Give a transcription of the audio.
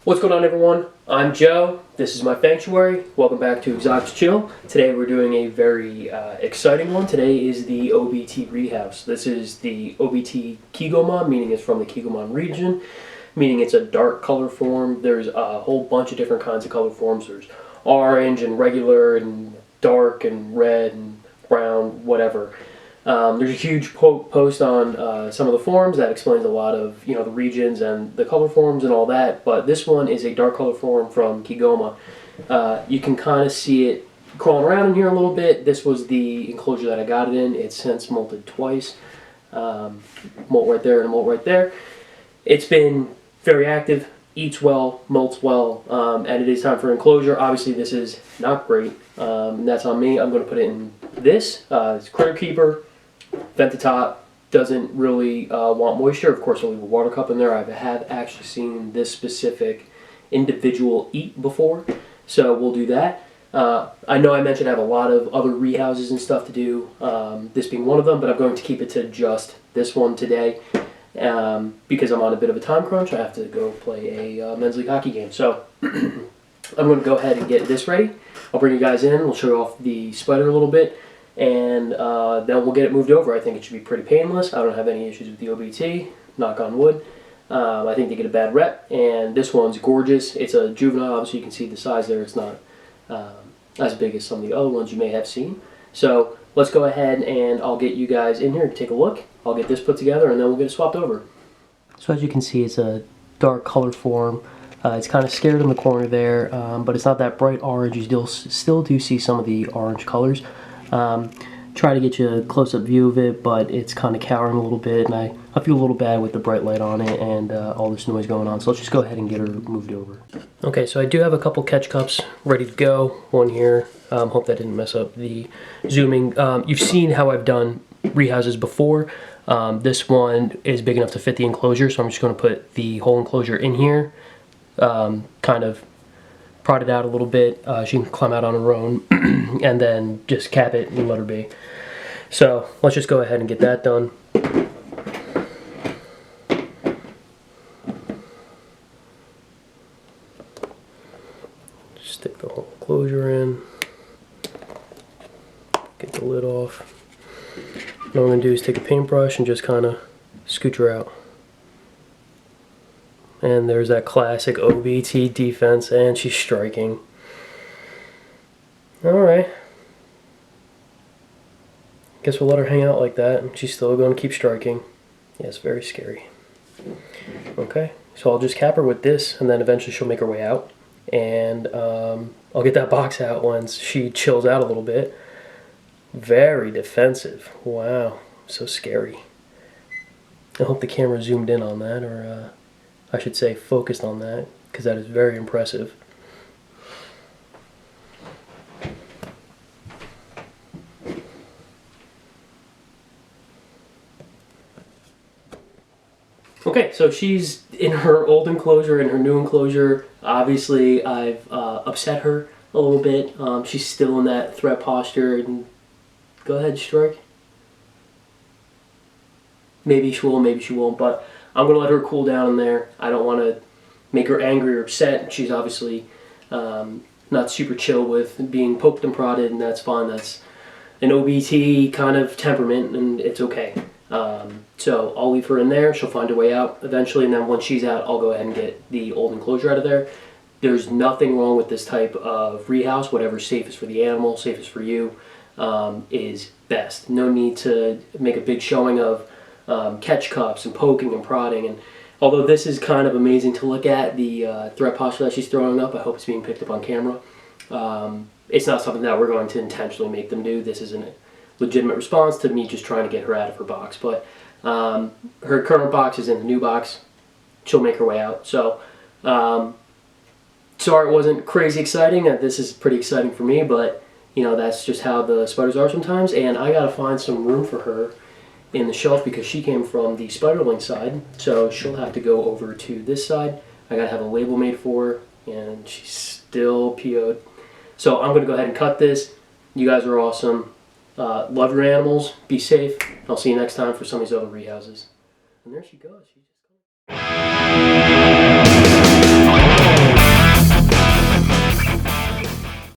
What's going on, everyone? I'm Joe. This is my Sanctuary. Welcome back to Exotics Chill. Today we're doing a very exciting one. Today is the OBT Rehouse. This is the OBT Kigomon, meaning it's from the Kigomon region, meaning it's a dark color form. There's a whole bunch of different kinds of color forms. There's orange and regular and dark and red and brown, whatever. There's a huge post on some of the forms that explains a lot of the regions and the color forms and all that. But this one is a dark color form from Kigoma. You can kind of see it crawling around in here a little bit. This was the enclosure that I got it in. It's since molted twice. Molt right there and a molt right there. It's been very active, eats well, molts well, and it is time for enclosure. Obviously this is not great, and that's on me. I'm going to put it in this. It's Critter Keeper. Vent the top, doesn't really want moisture. Of course, I'll leave a water cup in there. I have actually seen this specific individual eat before, so we'll do that. I know I mentioned I have a lot of other rehouses and stuff to do, this being one of them, but I'm going to keep it to just this one today because I'm on a bit of a time crunch. I have to go play a men's league hockey game, so I'm going to go ahead and get this ready. I'll bring you guys in. We'll show you off the spider a little bit. And then we'll get it moved over. I think it should be pretty painless. I don't have any issues with the OBT, knock on wood. I think they get a bad rep, and this one's gorgeous. It's a juvenile, obviously you can see the size there. It's not as big as some of the other ones you may have seen. So let's go ahead and I'll get you guys in here to take a look. I'll get this put together and then we'll get it swapped over. So as you can see, it's a dark color form. It's kind of scared in the corner there, but it's not that bright orange. You still do see some of the orange colors. Try to get you a close-up view of it, but it's kind of cowering a little bit, and I feel a little bad with the bright light on it and all this noise going on, so let's just go ahead and get her moved over. Okay, so I do have a couple catch cups ready to go. One here. Hope that didn't mess up the zooming. You've seen how I've done rehouses before. This one is big enough to fit the enclosure, so I'm just going to put the whole enclosure in here, kind of prod it out a little bit. She can climb out on her own and then just cap it and let her be. So let's just go ahead and get that done. Stick the whole enclosure in. Get the lid off. What I'm going to do is take a paintbrush and just kind of scooch her out. And there's that classic OBT defense, and she's striking. Alright. Guess we'll let her hang out like that, and she's still going to keep striking. Yeah, it's very scary. Okay, so I'll just cap her with this, and then eventually she'll make her way out. And I'll get that box out once she chills out a little bit. Very defensive. Wow, so scary. I hope the camera zoomed in on that, or I should say focused on that, because that is very impressive. Okay, so she's in her old enclosure and her new enclosure. Obviously, I've upset her a little bit. She's still in that threat posture. And go ahead, strike. Maybe she will, maybe she won't, but I'm going to let her cool down in there. I don't want to make her angry or upset. She's obviously not super chill with being poked and prodded, and that's fine. That's an OBT kind of temperament, and it's okay. So I'll leave her in there. She'll find her way out eventually, and then once she's out, I'll go ahead and get the old enclosure out of there. There's nothing wrong with this type of rehouse. Whatever's safest for the animal, safest for you, is best. No need to make a big showing of catch cups and poking and prodding. And although this is kind of amazing to look at, the threat posture that she's throwing up, I hope it's being picked up on camera. It's not something that we're going to intentionally make them do. This isn't a legitimate response to me just trying to get her out of her box. But her current box is in the new box. She'll make her way out. So sorry it wasn't crazy exciting. This is pretty exciting for me, but that's just how the spiders are sometimes. And I gotta find some room for her in the shelf because she came from the spiderling side, so she'll have to go over to this side. I gotta have a label made for her, and she's still PO'd. So I'm gonna go ahead and cut this. You guys are awesome. Love your animals. Be safe. I'll see you next time for some of these other rehouses. And there she goes. She just